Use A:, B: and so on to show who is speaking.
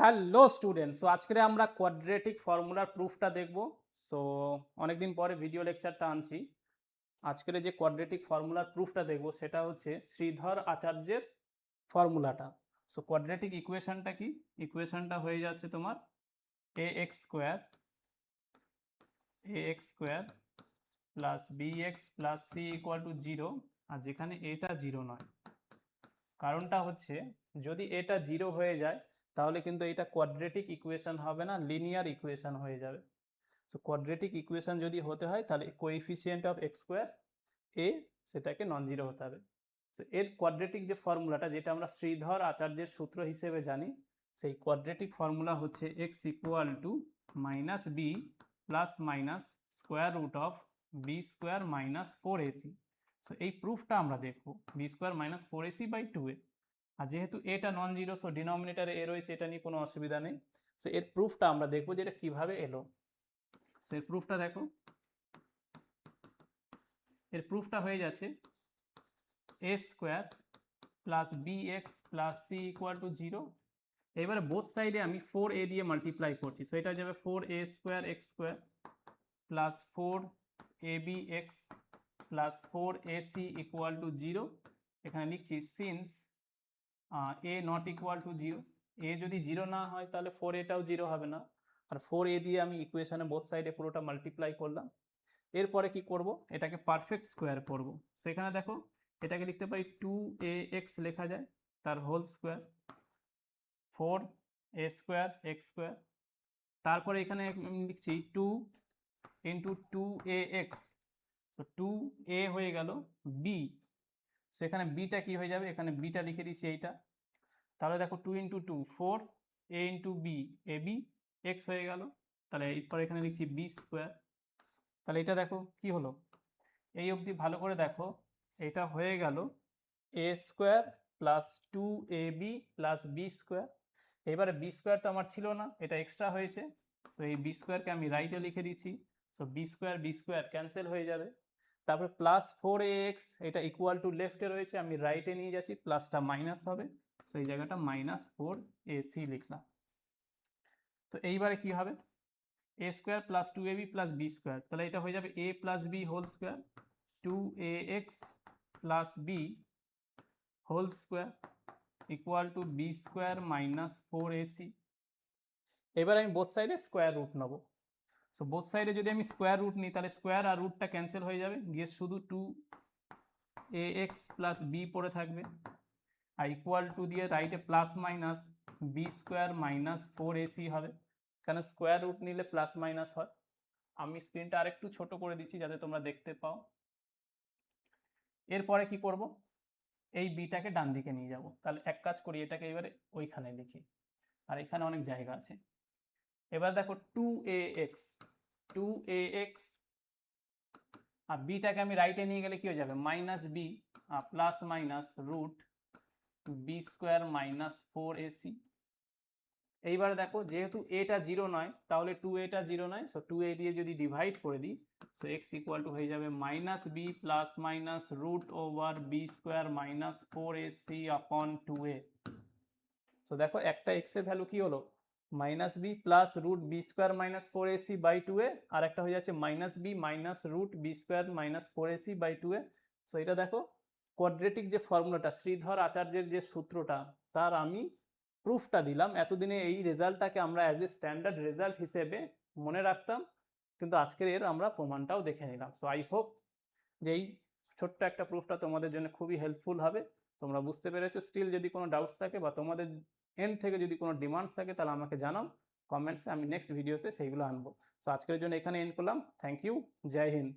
A: Hello student, so আজকে আমরা quadratic ফর্মুলার প্রুফটা দেখব। সো অনেকদিন পরে ভিডিও লেকচারটা আনছি। আজকের যে কোয়াড্রেটিক ফর্মুলার প্রুফটা দেখব সেটা হচ্ছে শ্রীধর আচার্যের ফর্মুলাটা। সো কোয়াড্রেটিক ইকুয়েশনটা কি? ইকুয়েশনটা হয়ে যাচ্ছে তোমার ax square plus bx plus c equal to 0, আর যেখানে এটা 0 নয়। কারণটা হচ্ছে যদি এটা 0 হয়ে যায় তাহলে কিন্তু এটা কোয়াড্রেটিক ইকুয়েশন হবে না, লিনিয়ার ইকুয়েশন হয়ে যাবে। সো কোয়াড্রেটিক ইকুয়েশন যদি হতে হয় তাহলে কোএফিসিয়েন্ট অফ এক্স স্কোয়ার এ সেটাকে নন জিরো হতে হবে। সো এর কোয়াড্রেটিক যে ফর্মুলাটা, যেটা আমরা শ্রীধর আচার্যের সূত্র হিসেবে জানি, সেই কোয়াড্রেটিক ফর্মুলা হচ্ছে X equal to minus B plus minus square root of B square minus 4ac। So এই প্রুফটা আমরা দেখব B square minus 4ac by 2a। আর যেহেতু এটা নন জিরো, সো ডিনোমিনেটারে এ রয়েছে, এটা নিয়ে কোনো অসুবিধা নেই। সো এর প্রুফটা আমরা দেখবো যে এটা কীভাবে এলো। সো এর প্রুফটা দেখো, এর প্রুফটা হয়ে যাচ্ছে a square plus b x plus c equal to 0। এবারে বোথ সাইডে আমি 4a দিয়ে মাল্টিপ্লাই করছি। সো এটা হয়ে যাবে 4a square X square plus 4ab x plus 4ac equal to 0। এখানে লিখছি since A not equal to 0, এ যদি 0 না হয় তাহলে 4aটাও 0 হবে না। আর 4a দিয়ে আমি ইকুয়েশনে বোথ সাইডে পুরোটা মাল্টিপ্লাই করলাম। এরপরে কি করব, এটাকে পারফেক্ট স্কোয়ার করব। সেখানে দেখো এটাকে লিখতে পারি 2ax লেখা যায়, তার whole square 4a square X square. তারপরে এখানে আমি লিখছি 2 ইন্টু 2ax। সো 2a হয়ে গেল b। সো এখানে বিটা কি হয়ে যাবে, এখানে বিটা লিখে দিচ্ছি এইটা। তাহলে দেখো 2 into 2 4, a into B A B X হয়ে গেল। তাহলে এরপর এখানে লিখছি বি স্কোয়ার। তাহলে এটা দেখো কি হলো, এই অবধি ভালো করে দেখো, এটা হয়ে গেল a square plus 2ab plus b square. এবারে বি স্কোয়ার তো আমার ছিল না, এটা এক্সট্রা হয়েছে। সো এই বি স্কোয়ারকে আমি রাইটে লিখে দিচ্ছি। সো বি স্কোয়ার ক্যান্সেল হয়ে যাবে। তারপরে প্লাস 4ax, এটা ইকুয়াল টু লেফটে রয়েছে, আমি রাইটে নিয়ে যাচ্ছি, প্লাসটা মাইনাস হবে। সো এই জায়গাটা মাইনাস 4ac লিখলাম। তো এইবারে কি হবে, a square plus 2ab plus b square, তাহলে এটা হয়ে যাবে a plus b whole square 2ax plus b whole square equal to b square minus 4ac। এবার আমি বোথ সাইডে স্কোয়ার রুট নেবো। সো বোথ সাইডে যদি আমি স্কোয়ার রুট নিই তাহলে স্কোয়ার আর রুটটা ক্যান্সেল হয়ে যাবে, গিয়ে শুধু 2ax প্লাস বি পড়ে থাকবে। আর ইকুয়াল টু দিয়ে রাইটে plus minus b square minus 4ac হবে, কারণ স্কোয়ার রুট নিলে প্লাস মাইনাস হয়। আমি স্ক্রিনটা আরেকটু ছোট করে দিচ্ছি যাতে তোমরা দেখতে পাও। এরপরে কি করব, এই বিটাকে ডান দিকে নিয়ে যাব। তাহলে এক কাজ করি, এটাকে এবারে ওইখানে লিখি, আর এখানে অনেক জায়গা আছে। এবার দেখো 2ax আর বিটাকে আমি রাইটে নিয়ে গেলে কি হয়ে যাবে, minus B plus minus root B square minus 4ac। এইবারে দেখো যেহেতু এটা 0 নয় তাহলে 2a টা 0 নয়, সো 2a দিয়ে যদি ডিভাইড করে দিই, সো x ইকুয়াল টু হয়ে যাবে minus B plus minus root over B square minus 4ac upon 2a। So দেখো একটা x এর ভ্যালু কি হলো, minus B plus root B square minus 4ac by 2a, আর একটা হয়ে যাচ্ছে minus B minus root B square minus 4ac by 2a। So এটা দেখো কোয়াড্রেটিক যে ফর্মুলাটা, শ্রীধর আচার্যের যে সূত্রটা, তার আমি প্রুফটা দিলাম। এতদিনে এই রেজাল্টটাকে আমরা অ্যাজ এ স্ট্যান্ডার্ড রেজাল্ট হিসেবে মনে রাখতাম, কিন্তু আজকের এর আমরা প্রমাণটাও দেখে নিলাম। সো আই হোপ যে এই ছোট্ট একটা প্রুফটা তোমাদের জন্য খুবই হেল্পফুল হবে। তোমরা বুঝতে পেরেছো। স্টিল যদি কোনো ডাউটস থাকে বা তোমাদের এন্ড থেকে যদি কোনো ডিমান্ডস থাকে তাহলে আমাকে জানাও কমেন্টসে, আমি নেক্সট ভিডিওসে সেইগুলো আনবো। সো আজকের জন্য এখানে এন্ড করলাম। Thank you, Jai Hind.